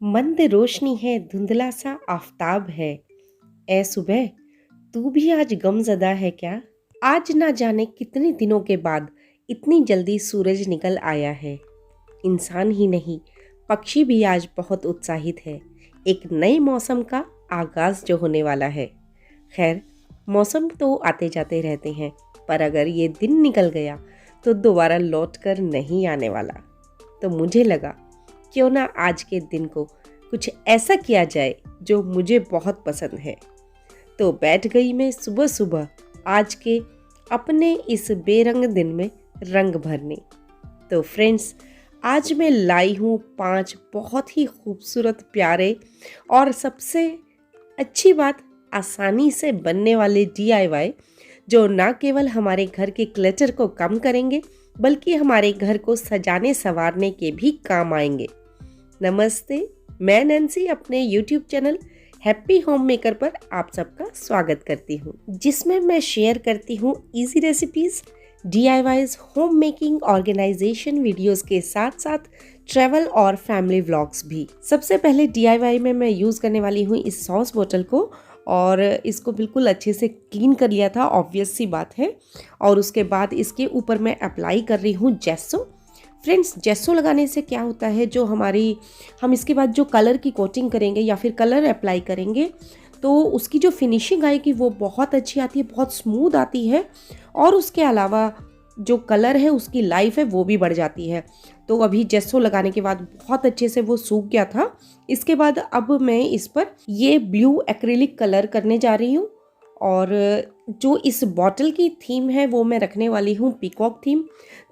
मंद रोशनी है, धुंधला सा आफताब है। ए सुबह, तू भी आज गमज़दा है क्या? आज ना जाने कितने दिनों के बाद इतनी जल्दी सूरज निकल आया है। इंसान ही नहीं, पक्षी भी आज बहुत उत्साहित है। एक नए मौसम का आगाज़ जो होने वाला है। खैर, मौसम तो आते जाते रहते हैं, पर अगर ये दिन निकल गया तो दोबारा लौट कर नहीं आने वाला। तो मुझे लगा, क्यों ना आज के दिन को कुछ ऐसा किया जाए जो मुझे बहुत पसंद है। तो बैठ गई मैं सुबह सुबह आज के अपने इस बेरंग दिन में रंग भरने। तो फ्रेंड्स, आज मैं लाई हूँ 5 बहुत ही खूबसूरत, प्यारे और सबसे अच्छी बात, आसानी से बनने वाले DIY जो ना केवल हमारे घर के क्लटर को कम करेंगे बल्कि हमारे घर को सजाने संवारने के भी काम आएंगे। नमस्ते, मैं नैन्सी अपने YouTube channel happy home maker पर आप सबका स्वागत करती हूँ, जिसमें मैं शेयर करती हूँ easy recipes, DIYs, home making, organization videos के साथ साथ ट्रैवल और फैमिली व्लॉग्स भी। सबसे पहले DIY में मैं यूज़ करने वाली हूँ इस सॉस बोतल को, और इसको बिल्कुल अच्छे से क्लीन कर लिया था, ऑब्वियस सी बात है। और उसके बाद इसके ऊपर मैं अप्लाई कर रही हूँ जेस्सो। फ्रेंड्स, जेस्सो लगाने से क्या होता है, जो हम इसके बाद जो कलर की कोटिंग करेंगे या फिर कलर अप्लाई करेंगे तो उसकी जो फिनिशिंग आएगी वो बहुत अच्छी आती है, बहुत स्मूथ आती है। और उसके अलावा जो कलर है उसकी लाइफ है वो भी बढ़ जाती है। तो अभी जेस्सो लगाने के बाद बहुत अच्छे से वो सूख गया था। इसके बाद अब मैं इस पर ये ब्लू एक्रिलिक कलर करने जा रही हूँ, और जो इस बॉटल की थीम है वो मैं रखने वाली हूँ पीकॉक थीम।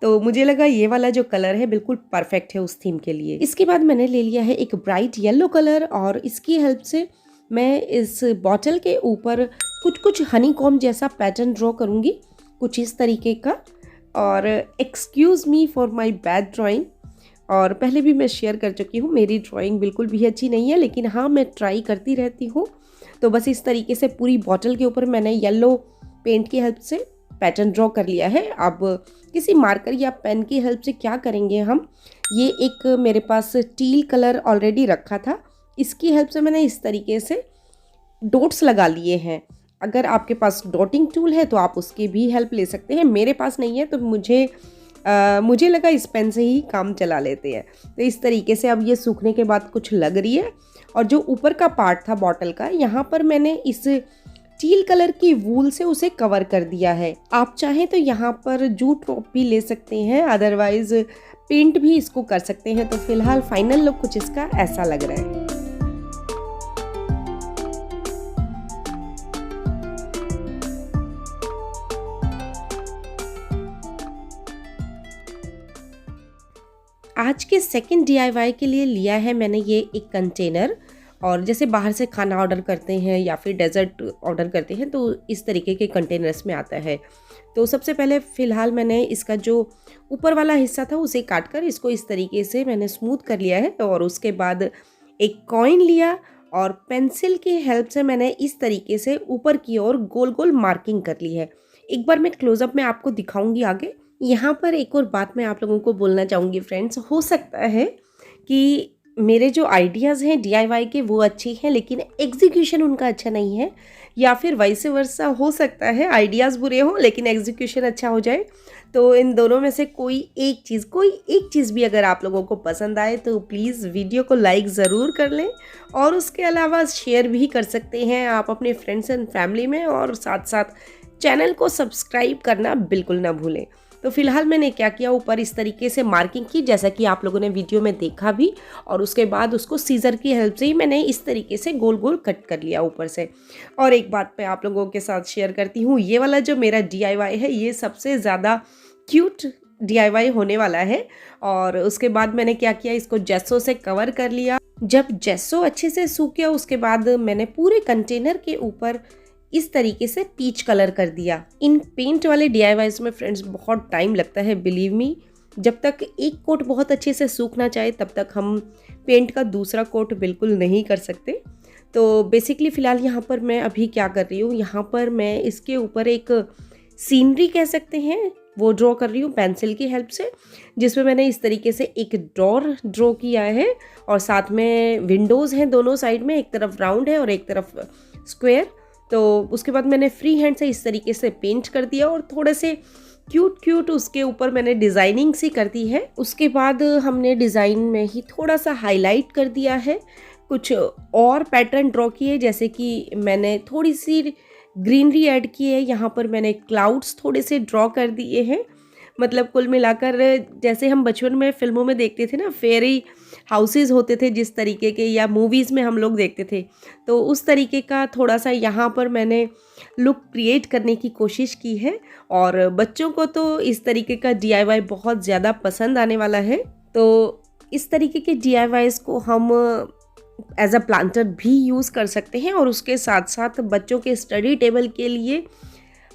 तो मुझे लगा ये वाला जो कलर है बिल्कुल परफेक्ट है उस थीम के लिए। इसके बाद मैंने ले लिया है एक ब्राइट येलो कलर, और इसकी हेल्प से मैं इस बॉटल के ऊपर कुछ कुछ हनी कॉम्ब जैसा पैटर्न ड्रॉ करूँगी, कुछ इस तरीके का। और excuse me for my bad drawing, और पहले भी मैं शेयर कर चुकी हूँ, मेरी ड्राइंग बिल्कुल भी अच्छी नहीं है, लेकिन हाँ, मैं ट्राई करती रहती हूँ। तो बस इस तरीके से पूरी बॉटल के ऊपर मैंने येलो पेंट की हेल्प से पैटर्न ड्रॉ कर लिया है। अब किसी मार्कर या पेन की हेल्प से क्या करेंगे हम, ये एक मेरे पास टील कलर ऑलरेडी रखा था, इसकी हेल्प से मैंने इस तरीके से डॉट्स लगा लिए हैं। अगर आपके पास डॉटिंग टूल है तो आप उसकी भी हेल्प ले सकते हैं। मेरे पास नहीं है तो मुझे लगा इस पेन से ही काम चला लेते हैं। तो इस तरीके से अब ये सूखने के बाद कुछ लग रही है। और जो ऊपर का पार्ट था बॉटल का, यहाँ पर मैंने इस टील कलर की वूल से उसे कवर कर दिया है। आप चाहें तो यहाँ पर जूट रोप भी ले सकते हैं, अदरवाइज पेंट भी इसको कर सकते हैं। तो फिलहाल फाइनल लुक कुछ इसका ऐसा लग रहा है। आज के सेकंड DIY के लिए लिया है मैंने ये एक कंटेनर। और जैसे बाहर से खाना ऑर्डर करते हैं या फिर डेजर्ट ऑर्डर करते हैं तो इस तरीके के कंटेनर्स में आता है। तो सबसे पहले फ़िलहाल मैंने इसका जो ऊपर वाला हिस्सा था उसे काट कर इसको इस तरीके से मैंने स्मूथ कर लिया है। और उसके बाद एक कॉइन लिया और पेंसिल की हेल्प से मैंने इस तरीके से ऊपर की ओर गोल गोल मार्किंग कर ली है। एक बार मैं क्लोजअप में आपको दिखाऊंगी आगे। यहाँ पर एक और बात मैं आप लोगों को बोलना चाहूँगी फ्रेंड्स, हो सकता है कि मेरे जो आइडियाज़ हैं DIY के वो अच्छे हैं लेकिन एग्जीक्यूशन उनका अच्छा नहीं है, या फिर वाइस वर्सा हो सकता है आइडियाज़ बुरे हों लेकिन एग्जीक्यूशन अच्छा हो जाए। तो इन दोनों में से कोई एक चीज़ भी अगर आप लोगों को पसंद आए तो प्लीज़ वीडियो को लाइक ज़रूर कर लें, और उसके अलावा शेयर भी कर सकते हैं आप अपने फ्रेंड्स एंड फैमिली में, और साथ साथ चैनल को सब्सक्राइब करना बिल्कुल ना भूलें। तो फिलहाल मैंने क्या किया, ऊपर इस तरीके से मार्किंग की जैसा कि आप लोगों ने वीडियो में देखा भी, और उसके बाद उसको सीजर की हेल्प से ही मैंने इस तरीके से गोल गोल कट कर लिया ऊपर से। और एक बात मैं आप लोगों के साथ शेयर करती हूँ, ये वाला जो मेरा DIY है ये सबसे ज़्यादा क्यूट DIY होने वाला है। और उसके बाद मैंने क्या किया, इसको जेस्सो से कवर कर लिया। जब जेस्सो अच्छे से सूख गया उसके बाद मैंने पूरे कंटेनर के ऊपर इस तरीके से पीच कलर कर दिया। इन पेंट वाले DIYs में फ्रेंड्स बहुत टाइम लगता है, बिलीव मी। जब तक एक कोट बहुत अच्छे से सूखना चाहे तब तक हम पेंट का दूसरा कोट बिल्कुल नहीं कर सकते। तो बेसिकली फ़िलहाल यहाँ पर मैं अभी क्या कर रही हूँ, यहाँ पर मैं इसके ऊपर एक सीनरी कह सकते हैं, वो ड्रॉ कर रही हूँ पेंसिल की हेल्प से, जिसमें मैंने इस तरीके से एक डोर ड्रॉ किया है और साथ में विंडोज़ हैं दोनों साइड में, एक तरफ राउंड है और एक तरफ स्क्वायर। तो उसके बाद मैंने फ्री हैंड से इस तरीके से पेंट कर दिया और थोड़े से क्यूट क्यूट उसके ऊपर मैंने डिज़ाइनिंग सी कर दी है। उसके बाद हमने डिज़ाइन में ही थोड़ा सा हाईलाइट कर दिया है, कुछ और पैटर्न ड्रॉ किए, जैसे कि मैंने थोड़ी सी ग्रीनरी ऐड की है, यहाँ पर मैंने क्लाउड्स थोड़े से ड्रॉ कर दिए हैं। मतलब कुल मिलाकर जैसे हम बचपन में फिल्मों में देखते थे ना, फेरी हाउसेस होते थे जिस तरीके के, या मूवीज़ में हम लोग देखते थे, तो उस तरीके का थोड़ा सा यहाँ पर मैंने लुक क्रिएट करने की कोशिश की है। और बच्चों को तो इस तरीके का DIY बहुत ज़्यादा पसंद आने वाला है। तो इस तरीके के DIYs को हम एज अ प्लांटर भी यूज़ कर सकते हैं, और उसके साथ साथ बच्चों के स्टडी टेबल के लिए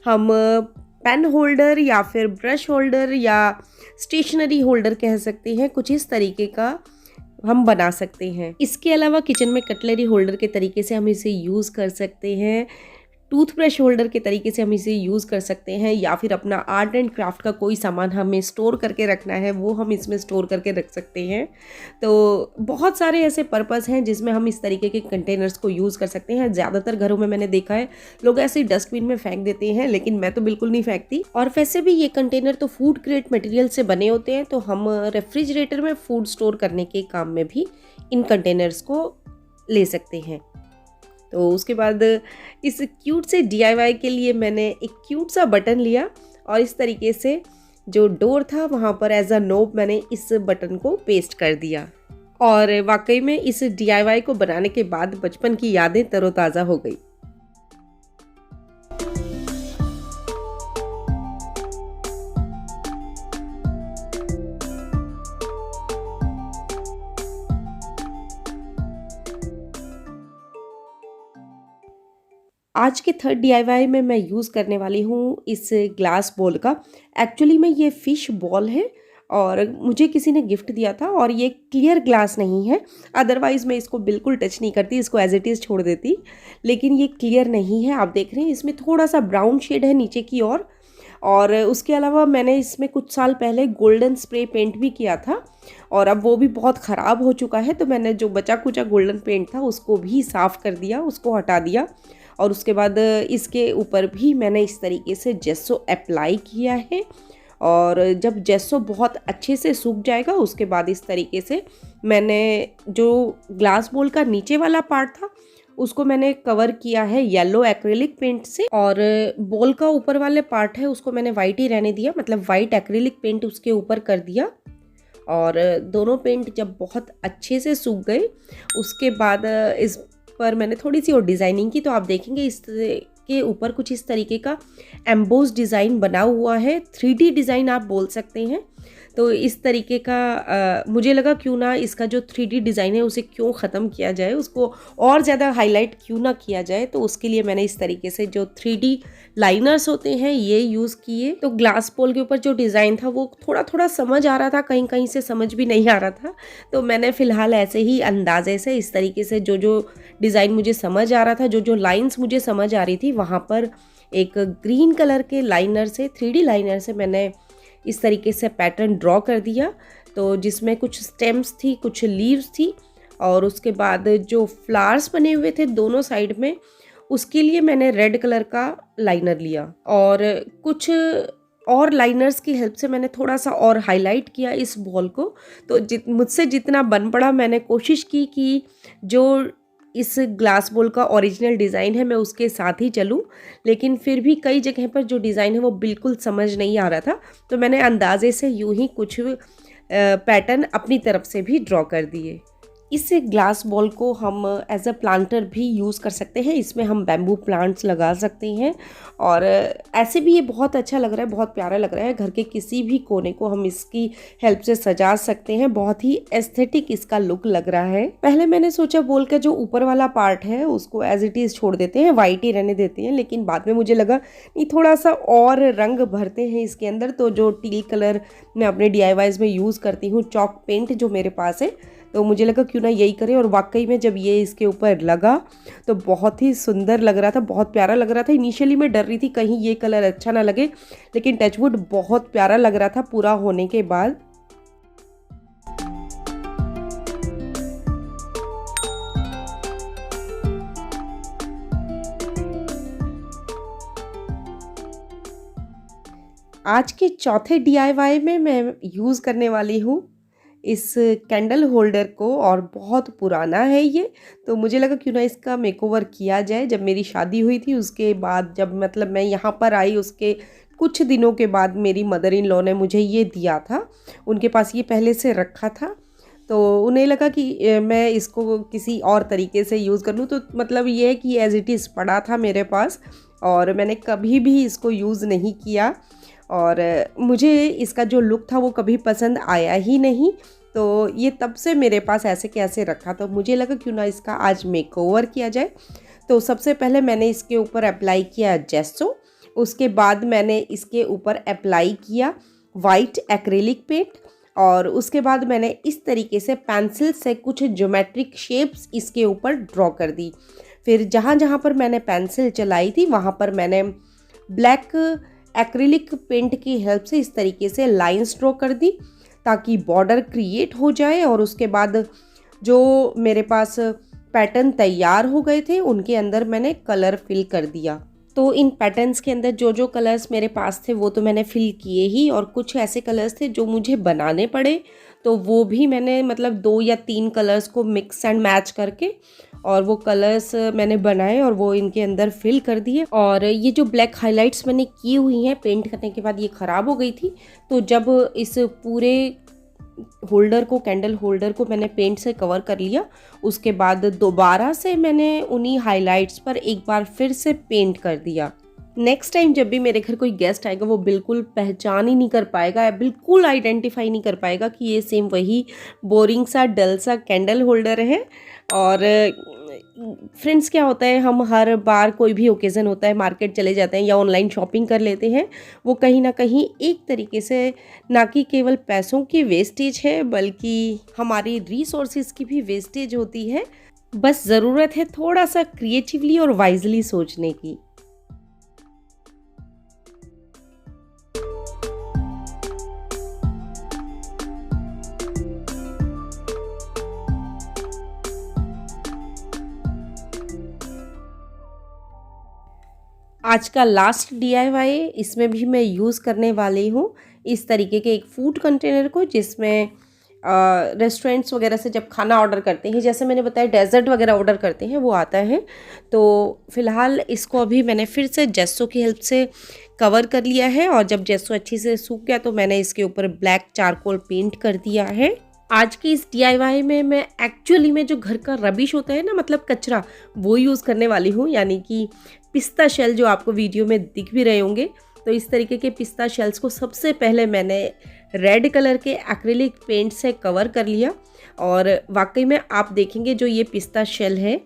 हम पेन होल्डर या फिर ब्रश होल्डर या स्टेशनरी होल्डर कह सकते हैं, कुछ इस तरीके का हम बना सकते हैं। इसके अलावा किचन में कटलरी होल्डर के तरीके से हम इसे यूज़ कर सकते हैं, टूथब्रश होल्डर के तरीके से हम इसे यूज़ कर सकते हैं, या फिर अपना आर्ट एंड क्राफ्ट का कोई सामान हमें स्टोर करके रखना है वो हम इसमें स्टोर करके रख सकते हैं। तो बहुत सारे ऐसे पर्पस हैं जिसमें हम इस तरीके के कंटेनर्स को यूज़ कर सकते हैं। ज़्यादातर घरों में मैंने देखा है लोग ऐसे ही डस्टबिन में फेंक देते हैं, लेकिन मैं तो बिल्कुल नहीं फेंकती। और वैसे भी ये कंटेनर तो फूड ग्रेड मटेरियल से बने होते हैं, तो हम रेफ्रिजरेटर में फूड स्टोर करने के काम में भी इन कंटेनर्स को ले सकते हैं। तो उसके बाद इस क्यूट से DIY के लिए मैंने एक क्यूट सा बटन लिया और इस तरीके से जो डोर था वहाँ पर एज अ नोब मैंने इस बटन को पेस्ट कर दिया। और वाकई में इस DIY को बनाने के बाद बचपन की यादें तरोताज़ा हो गई। आज के थर्ड DIY में मैं यूज़ करने वाली हूँ इस ग्लास बॉल का। एक्चुअली में ये फ़िश बॉल है और मुझे किसी ने गिफ्ट दिया था, और ये क्लियर ग्लास नहीं है, अदरवाइज़ मैं इसको बिल्कुल टच नहीं करती, इसको एज इट इज़ छोड़ देती। लेकिन ये क्लियर नहीं है, आप देख रहे हैं इसमें थोड़ा सा ब्राउन शेड है नीचे की ओर। और उसके अलावा मैंने इसमें कुछ साल पहले गोल्डन स्प्रे पेंट भी किया था, और अब वो भी बहुत ख़राब हो चुका है, तो मैंने जो बचा कुचा गोल्डन पेंट था उसको भी साफ़ कर दिया, उसको हटा दिया। और उसके बाद इसके ऊपर भी मैंने इस तरीके से जेस्सो अप्लाई किया है, और जब जेस्सो बहुत अच्छे से सूख जाएगा उसके बाद इस तरीके से मैंने जो ग्लास बॉल का नीचे वाला पार्ट था उसको मैंने कवर किया है येलो एक्रिलिक पेंट से, और बॉल का ऊपर वाले पार्ट है उसको मैंने वाइट ही रहने दिया, मतलब वाइट एक्रिलिक पेंट उसके ऊपर कर दिया। और दोनों पेंट जब बहुत अच्छे से सूख गए उसके बाद इस पर मैंने थोड़ी सी और डिज़ाइनिंग की, तो आप देखेंगे इस के ऊपर कुछ इस तरीके का एम्बोस डिज़ाइन बना हुआ है, 3D डिज़ाइन आप बोल सकते हैं। तो इस तरीके का मुझे लगा क्यों ना इसका जो 3D डिज़ाइन है उसे क्यों ख़त्म किया जाए, उसको और ज़्यादा हाईलाइट क्यों ना किया जाए। तो उसके लिए मैंने इस तरीके से जो 3D लाइनर्स होते हैं ये यूज़ किए। तो ग्लास बॉल के ऊपर जो डिज़ाइन था वो थोड़ा थोड़ा समझ आ रहा था, कहीं कहीं से समझ भी नहीं आ रहा था, तो मैंने फ़िलहाल ऐसे ही अंदाजे से इस तरीके से जो जो डिज़ाइन मुझे समझ आ रहा था, जो जो लाइन्स मुझे समझ आ रही थी, वहाँ पर एक ग्रीन कलर के लाइनर से 3D लाइनर से मैंने इस तरीके से पैटर्न ड्रॉ कर दिया। तो जिसमें कुछ स्टेम्स थी, कुछ लीव्स थी, और उसके बाद जो फ्लावर्स बने हुए थे दोनों साइड में उसके लिए मैंने रेड कलर का लाइनर लिया, और कुछ और लाइनर्स की हेल्प से मैंने थोड़ा सा और हाईलाइट किया इस बॉल को। तो मुझसे जितना बन पड़ा मैंने कोशिश की कि जो इस ग्लास बॉल का ओरिजिनल डिज़ाइन है मैं उसके साथ ही चलूं, लेकिन फिर भी कई जगह पर जो डिज़ाइन है वो बिल्कुल समझ नहीं आ रहा था, तो मैंने अंदाजे से यूं ही कुछ पैटर्न अपनी तरफ से भी ड्रॉ कर दिए। इस ग्लास बॉल को हम एज अ प्लांटर भी यूज़ कर सकते हैं, इसमें हम बैम्बू प्लांट्स लगा सकते हैं, और ऐसे भी ये बहुत अच्छा लग रहा है, बहुत प्यारा लग रहा है। घर के किसी भी कोने को हम इसकी हेल्प से सजा सकते हैं, बहुत ही एस्थेटिक इसका लुक लग रहा है। पहले मैंने सोचा बॉल का जो ऊपर वाला पार्ट है उसको एज इट इज़ छोड़ देते हैं, वाइट ही रहने देते हैं, लेकिन बाद में मुझे लगा नहीं थोड़ा सा और रंग भरते हैं इसके अंदर। तो जो टील कलर मैं अपने DIYs में यूज़ करती हूँ, चॉक पेंट जो मेरे पास है, तो मुझे लगा क्यों ना यही करें। और वाकई में जब ये इसके ऊपर लगा तो बहुत ही सुंदर लग रहा था, बहुत प्यारा लग रहा था। इनिशियली मैं डर रही थी कहीं ये कलर अच्छा ना लगे, लेकिन टचवुड बहुत प्यारा लग रहा था पूरा होने के बाद। आज के चौथे डीआईवाई में मैं यूज़ करने वाली हूँ इस कैंडल होल्डर को, और बहुत पुराना है ये। तो मुझे लगा क्यों ना इसका मेकओवर किया जाए। जब मेरी शादी हुई थी उसके बाद, जब मतलब मैं यहाँ पर आई उसके कुछ दिनों के बाद मेरी मदर इन लॉ ने मुझे ये दिया था। उनके पास ये पहले से रखा था, तो उन्हें लगा कि मैं इसको किसी और तरीके से यूज़ कर लूँ। तो मतलब ये है कि एज़ इट इज़ पड़ा था मेरे पास और मैंने कभी भी इसको यूज़ नहीं किया, और मुझे इसका जो लुक था वो कभी पसंद आया ही नहीं। तो ये तब से मेरे पास ऐसे कैसे रखा, तो मुझे लगा क्यों ना इसका आज मेकओवर किया जाए। तो सबसे पहले मैंने इसके ऊपर अप्लाई किया जेस्सो, उसके बाद मैंने इसके ऊपर अप्लाई किया वाइट एक्रेलिक पेंट, और उसके बाद मैंने इस तरीके से पेंसिल से कुछ ज्योमेट्रिक शेप्स इसके ऊपर ड्रॉ कर दी। फिर जहाँ जहाँ पर मैंने पेंसिल चलाई थी वहाँ पर मैंने ब्लैक एक्रिलिक पेंट की हेल्प से इस तरीके से लाइंस ड्रॉ कर दी ताकि बॉर्डर क्रिएट हो जाए। और उसके बाद जो मेरे पास पैटर्न तैयार हो गए थे उनके अंदर मैंने कलर फिल कर दिया। तो इन पैटर्न्स के अंदर जो जो कलर्स मेरे पास थे वो तो मैंने फिल किए ही, और कुछ ऐसे कलर्स थे जो मुझे बनाने पड़े, तो वो भी मैंने मतलब 2 या 3 कलर्स को मिक्स एंड मैच करके और वो कलर्स मैंने बनाए और वो इनके अंदर फिल कर दिए। और ये जो ब्लैक हाइलाइट्स मैंने की हुई हैं पेंट करने के बाद, ये ख़राब हो गई थी, तो जब इस पूरे होल्डर को, कैंडल होल्डर को मैंने पेंट से कवर कर लिया, उसके बाद दोबारा से मैंने उन्हीं हाइलाइट्स पर एक बार फिर से पेंट कर दिया। नेक्स्ट टाइम जब भी मेरे घर कोई गेस्ट आएगा वो बिल्कुल पहचान ही नहीं कर पाएगा, बिल्कुल आइडेंटिफाई नहीं कर पाएगा कि ये सेम वही बोरिंग सा डल सा कैंडल होल्डर है। और फ्रेंड्स क्या होता है, हम हर बार कोई भी ओकेज़न होता है मार्केट चले जाते हैं या ऑनलाइन शॉपिंग कर लेते हैं, वो कहीं ना कहीं एक तरीके से ना कि केवल पैसों की वेस्टेज है बल्कि हमारी रिसोर्सेज की भी वेस्टेज होती है। बस ज़रूरत है थोड़ा सा क्रिएटिवली और वाइजली सोचने की। आज का लास्ट डीआईवाई, इसमें भी मैं यूज़ करने वाली हूँ इस तरीके के एक फूड कंटेनर को, जिसमें रेस्टोरेंट्स वगैरह से जब खाना ऑर्डर करते हैं, जैसे मैंने बताया डेजर्ट वगैरह ऑर्डर करते हैं, वो आता है। तो फ़िलहाल इसको अभी मैंने फिर से जेस्सो की हेल्प से कवर कर लिया है, और जब जेस्सो अच्छी से सूख गया तो मैंने इसके ऊपर ब्लैक चारकोल पेंट कर दिया है। आज की इस डीआईवाई में मैं एक्चुअली में जो घर का रबिश होता है ना, मतलब कचरा, वो यूज़ करने वाली हूँ, यानी कि पिस्ता शेल जो आपको वीडियो में दिख भी रहे होंगे। तो इस तरीके के पिस्ता शेल्स को सबसे पहले मैंने रेड कलर के एक्रिलिक पेंट से कवर कर लिया, और वाकई में आप देखेंगे जो ये पिस्ता शेल है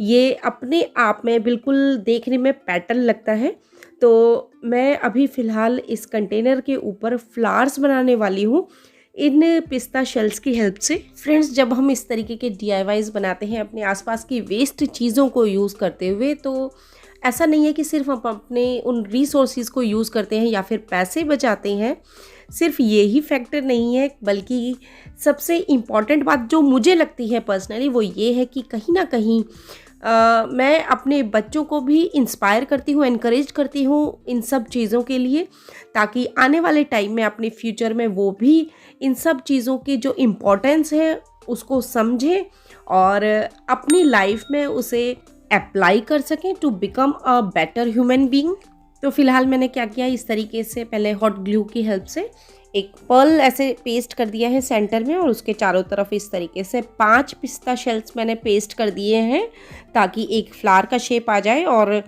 ये अपने आप में बिल्कुल देखने में पैटर्न लगता है। तो मैं अभी फ़िलहाल इस कंटेनर के ऊपर फ्लावर्स बनाने वाली हूँ इन पिस्ता शेल्स की हेल्प से। फ्रेंड्स, जब हम इस तरीके के डीआईवाईज बनाते हैं अपने आसपास की वेस्ट चीज़ों को यूज़ करते हुए, तो ऐसा नहीं है कि सिर्फ हम अपने उन रिसोर्सेज को यूज़ करते हैं या फिर पैसे बचाते हैं, सिर्फ ये ही फैक्टर नहीं है, बल्कि सबसे इम्पॉर्टेंट बात जो मुझे लगती है पर्सनली वो ये है कि कहीं ना कहीं मैं अपने बच्चों को भी इंस्पायर करती हूँ, इनकरेज करती हूँ इन सब चीज़ों के लिए, ताकि आने वाले टाइम में अपने फ्यूचर में वो भी इन सब चीज़ों की जो इम्पोर्टेंस है उसको समझें और अपनी लाइफ में उसे अप्लाई कर सकें to become a better human being. तो फिलहाल मैंने क्या किया, इस तरीके से पहले हॉट ग्लू की हेल्प से एक पर्ल ऐसे पेस्ट कर दिया है सेंटर में, और उसके चारों तरफ इस तरीके से 5 पिस्ता शेल्स मैंने पेस्ट कर दिए हैं ताकि एक फ्लावर का शेप आ जाए। और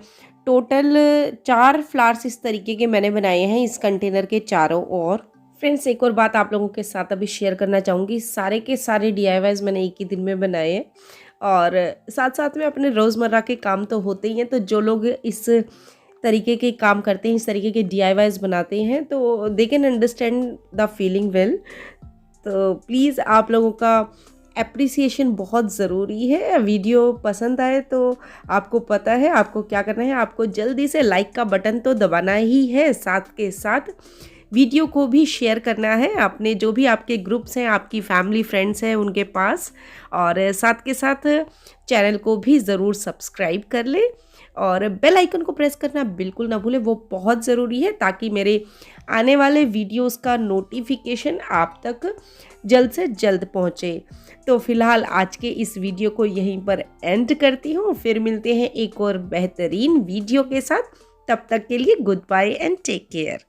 टोटल 4 फ्लावर्स इस तरीके के मैंने बनाए हैं इस कंटेनर के चारों ओर। फ्रेंड्स, एक और बात आप लोगों के साथ अभी शेयर करना चाहूँगी, सारे के सारे डीआईवाईज मैंने एक ही दिन में बनाए हैं, और साथ साथ में अपने रोज़मर्रा के काम तो होते ही हैं। तो जो लोग इस तरीके के काम करते हैं, इस तरीके के डीआईवाईज बनाते हैं, तो they can understand the feeling well. तो प्लीज़ आप लोगों का एप्रिसिएशन बहुत ज़रूरी है। वीडियो पसंद आए तो आपको पता है आपको क्या करना है, आपको जल्दी से लाइक का बटन तो दबाना ही है, साथ के साथ वीडियो को भी शेयर करना है अपने जो भी आपके ग्रुप्स हैं, आपकी फैमिली फ्रेंड्स हैं उनके पास, और साथ के साथ चैनल को भी ज़रूर सब्सक्राइब कर ले और बेल आइकन को प्रेस करना बिल्कुल ना भूलें, वो बहुत ज़रूरी है ताकि मेरे आने वाले वीडियोस का नोटिफिकेशन आप तक जल्द से जल्द पहुँचे। तो फिलहाल आज के इस वीडियो को यहीं पर एंड करती हूँ, फिर मिलते हैं एक और बेहतरीन वीडियो के साथ। तब तक के लिए goodbye and take care.